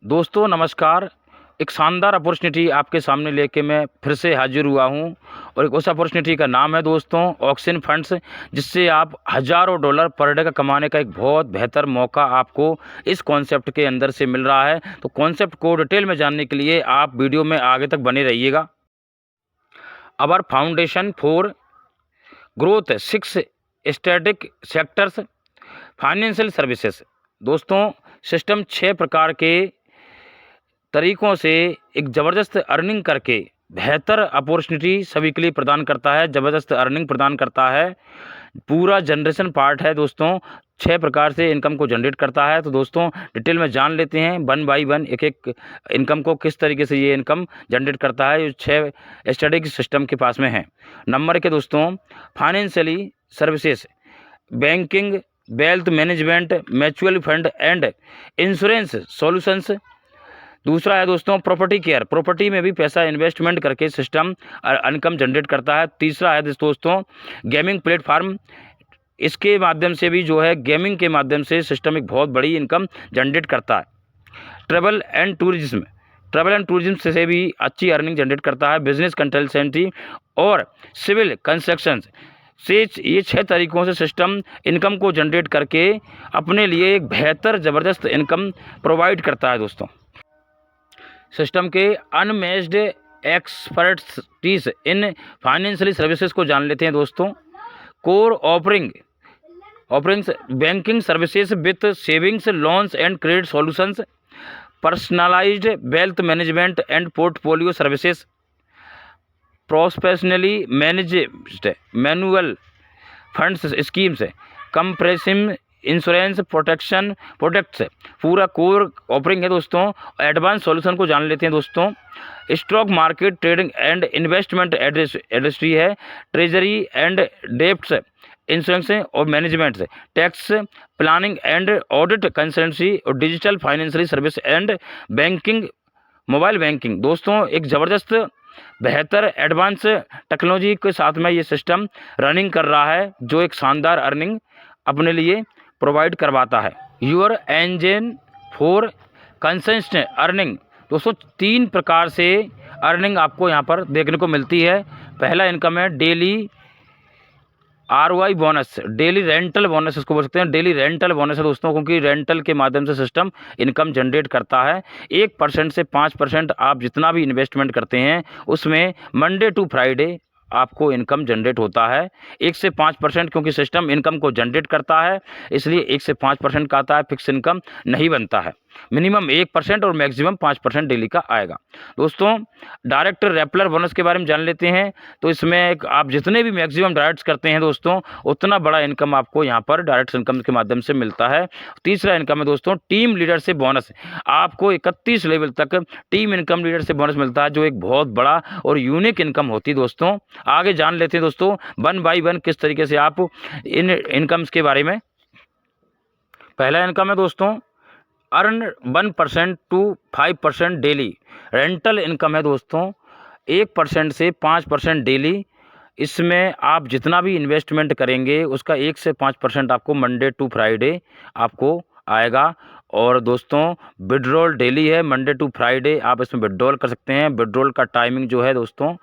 दोस्तों नमस्कार। एक शानदार अपॉर्चुनिटी आपके सामने लेके मैं फिर से हाजिर हुआ हूँ और एक उस अपॉर्चुनिटी का नाम है दोस्तों ऑक्सिन फंड्स, जिससे आप हज़ारों डॉलर पर डे का कमाने का एक बहुत बेहतर मौका आपको इस कॉन्सेप्ट के अंदर से मिल रहा है। तो कॉन्सेप्ट को डिटेल में जानने के लिए आप वीडियो में आगे तक बने रहिएगा। Our foundation for growth 6 static sectors financial services. दोस्तों सिस्टम 6 प्रकार के तरीक़ों से एक ज़बरदस्त अर्निंग करके बेहतर अपॉर्चुनिटी सभी के लिए प्रदान करता है, ज़बरदस्त अर्निंग प्रदान करता है। पूरा जनरेशन पार्ट है दोस्तों, 6 प्रकार से इनकम को जनरेट करता है। तो दोस्तों डिटेल में जान लेते हैं वन बाई वन एक इनकम को, किस तरीके से ये इनकम जनरेट करता है। ये 6 स्टडी सिस्टम के पास में है। नंबर के दोस्तों financially services, banking, wealth management, mutual fund and insurance solutions. दूसरा है दोस्तों प्रॉपर्टी केयर, प्रॉपर्टी में भी पैसा इन्वेस्टमेंट करके सिस्टम इनकम जनरेट करता है। तीसरा है दोस्तों गेमिंग प्लेटफार्म, इसके माध्यम से भी जो है गेमिंग के माध्यम से सिस्टम एक बहुत बड़ी इनकम जनरेट करता है। Travel and tourism, travel and tourism से भी अच्छी अर्निंग जनरेट करता है। बिजनेस कंसल्टेंसी और सिविल कंस्ट्रक्शन से ये 6 तरीक़ों से सिस्टम इनकम को जनरेट करके अपने लिए एक बेहतर ज़बरदस्त इनकम प्रोवाइड करता है। दोस्तों सिस्टम के unmatched expertise in financial services को जान लेते हैं दोस्तों। Core offerings banking services with savings, loans and credit solutions, personalised wealth management and portfolio services, professionally managed manual funds schemes, compressive insurance protection products. पूरा core offering है दोस्तों। Advance solution को जान लेते हैं दोस्तों। Stock market trading and investment industry है। Treasury and debts insurance और management, tax planning and audit consultancy और digital financial service and banking, mobile banking. दोस्तों एक ज़बरदस्त बेहतर एडवांस टेक्नोलॉजी के साथ में ये सिस्टम रनिंग कर रहा है, जो एक शानदार अर्निंग अपने लिए प्रोवाइड करवाता है। Your engine for consistent earning. दोस्तों 3 प्रकार से अर्निंग आपको यहाँ पर देखने को मिलती है। पहला इनकम है daily ROI bonus, daily rental bonus इसको बोल सकते हैं। डेली रेंटल बोनस है दोस्तों, क्योंकि रेंटल के माध्यम से सिस्टम इनकम जनरेट करता है। 1% से 5% आप जितना भी इन्वेस्टमेंट करते हैं उसमें मंडे टू फ्राइडे आपको इनकम जनरेट होता है। 1 से 5%, क्योंकि सिस्टम इनकम को जनरेट करता है इसलिए 1 से 5% का आता है, फिक्स इनकम नहीं बनता है। मिनिमम 1% और मैक्सिमम 5% डेली का आएगा। दोस्तों डायरेक्ट रेफरल बोनस के बारे में जान लेते हैं। तो इसमें आप जितने भी मैक्सिमम डायरेक्ट्स करते हैं दोस्तों, उतना बड़ा इनकम आपको यहाँ पर डायरेक्ट इनकम के माध्यम से मिलता है। तीसरा इनकम है दोस्तों टीम लीडरशिप बोनस, आपको 31 लेवल तक टीम इनकम लीडरशिप बोनस मिलता है, जो एक बहुत बड़ा और यूनिक इनकम होती है। दोस्तों आगे जान लेते हैं दोस्तों वन बाई वन किस तरीके से आप इन इनकम्स के बारे में। पहला इनकम है दोस्तों earn 1% to 5% daily, rental income है दोस्तों 1% से 5% डेली। इसमें आप जितना भी इन्वेस्टमेंट करेंगे उसका 1 से 5% आपको मंडे टू फ्राइडे आपको आएगा। और दोस्तों विड्रॉल डेली है, मंडे टू फ्राइडे आप इसमें विड्रॉल कर सकते हैं। विड्रॉल का टाइमिंग जो है दोस्तों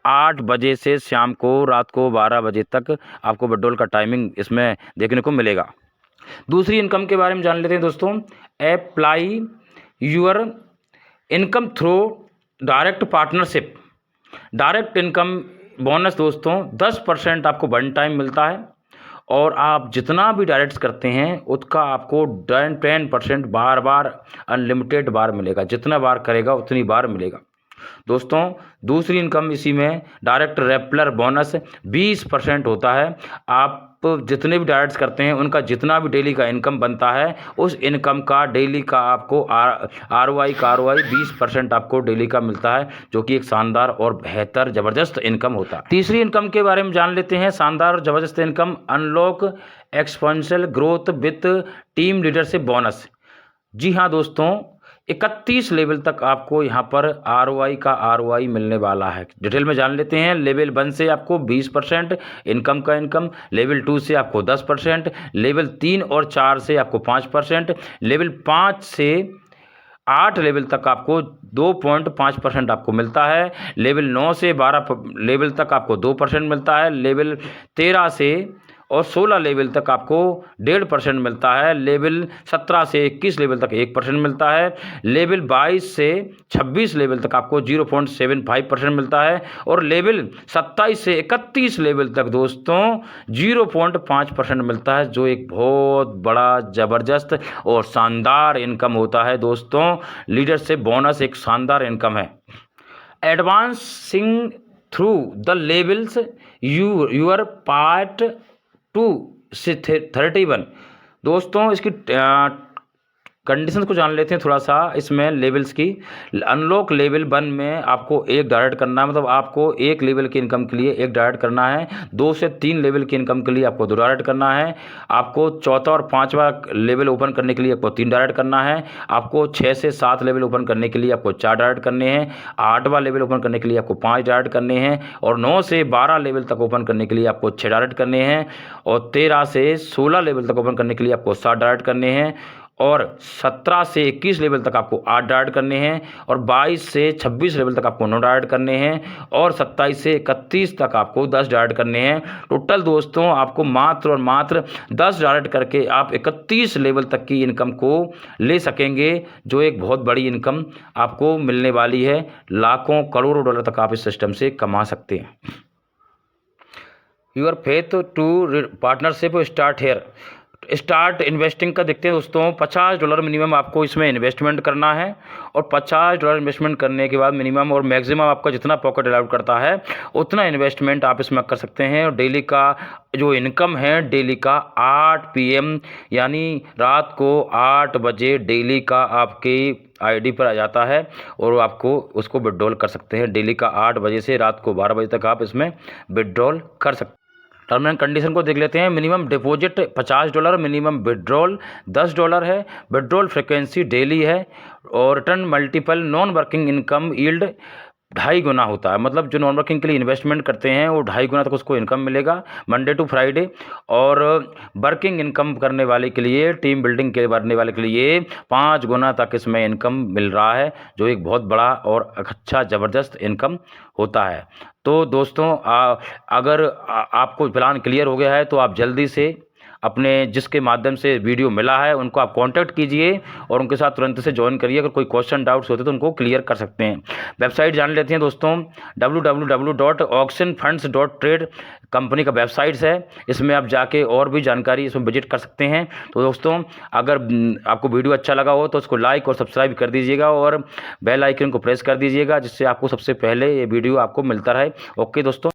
8 बजे से शाम को रात को 12 बजे तक आपको विड्रॉल का टाइमिंग इसमें देखने को मिलेगा। दूसरी इनकम के बारे में जान लेते हैं दोस्तों। Apply your income through direct partnership, direct income bonus दोस्तों 10% आपको वन टाइम मिलता है, और आप जितना भी डायरेक्ट्स करते हैं उसका आपको 10% बार बार अनलिमिटेड बार मिलेगा। जितना बार करेगा उतनी बार मिलेगा। दोस्तों दूसरी इनकम इसी में डायरेक्ट रेफरल बोनस 20% होता है। आप जितने भी डायरेक्ट्स करते हैं उनका जितना भी डेली का इनकम बनता है उस इनकम का डेली का आपको ROI 20% आपको डेली का मिलता है, जो कि एक शानदार और बेहतर ज़बरदस्त इनकम होता है। तीसरी इनकम के बारे में जान लेते हैं। शानदार और ज़बरदस्त income unlock exponential growth with team leadership bonus. जी हाँ दोस्तों 31 लेवल तक आपको यहाँ पर ROI मिलने वाला है। डिटेल में जान लेते हैं। लेवल 1 से आपको 20% इनकम का इनकम, लेवल 2 से आपको 10%, लेवल 3 और 4 से आपको 5%, लेवल 5 से 8 लेवल तक आपको 2.5% आपको मिलता है। लेवल 9 से 12 लेवल तक आपको 2% मिलता है। लेवल 13 से और 16 लेवल तक आपको 1.5% मिलता है। लेवल 17 से 21 लेवल तक 1% मिलता है। लेवल 22 से 26 लेवल तक आपको 0.75% मिलता है। और लेवल 27 से 31 लेवल तक दोस्तों 0.5% मिलता है, जो एक बहुत बड़ा ज़बरदस्त और शानदार इनकम होता है दोस्तों। लीडरशिप बोनस एक शानदार इनकम है। Advancing through the levels your part 2 से 31 दोस्तों, इसकी कंडीशन को जान लेते हैं थोड़ा सा। इसमें लेवल्स की अनलॉक लेवल 1 में आपको 1 डायरेक्ट करना है, मतलब आपको 1 लेवल की इनकम के लिए 1 डायरेक्ट करना है। 2 से 3 लेवल की इनकम के लिए आपको 2 डायरेक्ट करना है। आपको चौथा और 5वां लेवल ओपन करने के लिए आपको 3 डायरेक्ट करना है। आपको 6 से 7 लेवल ओपन करने के लिए आपको 4 डायरेक्ट करने हैं। 8वां लेवल ओपन करने के लिए आपको 5 डायरेक्ट करने हैं। और 9 से 12 लेवल तक ओपन करने के लिए आपको 6 डायरेक्ट करने हैं। और 13 से 16 लेवल तक ओपन करने के लिए आपको 7 डायरेक्ट करने हैं। और 17 से 21 लेवल तक आपको 8 डायरेक्ट करने हैं। और 22 से 26 लेवल तक आपको 9 डायरेक्ट करने हैं। और 27 से 31 तक आपको 10 डायरेक्ट करने हैं। टोटल दोस्तों आपको मात्र और मात्र 10 डायरेक्ट करके आप 31 लेवल तक की इनकम को ले सकेंगे, जो एक बहुत बड़ी इनकम आपको मिलने वाली है। लाखों करोड़ों डॉलर तक आप इस सिस्टम से कमा सकते हैं। Your faith to partnership start here. Start investing का देखते हैं दोस्तों। $50 मिनिमम आपको इसमें इन्वेस्टमेंट करना है। और $50 इन्वेस्टमेंट करने के बाद मिनिमम और मैक्सिमम आपका जितना पॉकेट अलाउड करता है उतना इन्वेस्टमेंट आप इसमें कर सकते हैं। और डेली का जो इनकम है, डेली का 8 PM यानी रात को 8 बजे डेली का आपकी ID पर आ जाता है और आपको उसको विड्रॉल कर सकते हैं। डेली का 8 बजे से रात को 12 बजे तक आप इसमें विड्रॉल कर सकते हैं। टर्म एंड कंडीशन को देख लेते हैं। मिनिमम डिपॉजिट $50, मिनिमम विड्रॉल $10 है। विड्रॉल फ्रिक्वेंसी डेली है। और return multiple non working income yield 2.5 गुना होता है, मतलब जो नॉन वर्किंग के लिए इन्वेस्टमेंट करते हैं वो 2.5 गुना तक उसको इनकम मिलेगा मंडे टू फ्राइडे। और वर्किंग इनकम करने वाले के लिए, टीम बिल्डिंग के करने वाले के लिए 5 गुना तक इसमें इनकम मिल रहा है, जो एक बहुत बड़ा और अच्छा ज़बरदस्त इनकम होता है। तो दोस्तों अगर आपको प्लान क्लियर हो गया है तो आप जल्दी से अपने जिसके माध्यम से वीडियो मिला है उनको आप कांटेक्ट कीजिए और उनके साथ तुरंत से ज्वाइन करिए। अगर कोई क्वेश्चन डाउट्स होते तो उनको क्लियर कर सकते हैं। वेबसाइट जान लेते हैं दोस्तों। www.auctionfunds.trade कंपनी का वेबसाइट्स है। इसमें आप जाके और भी जानकारी इसमें विजिट कर सकते हैं। तो दोस्तों अगर आपको वीडियो अच्छा लगा हो तो उसको लाइक और सब्सक्राइब कर दीजिएगा और बेल आइकन को प्रेस कर दीजिएगा, जिससे आपको सबसे पहले ये वीडियो आपको मिलता रहे। ओके दोस्तों।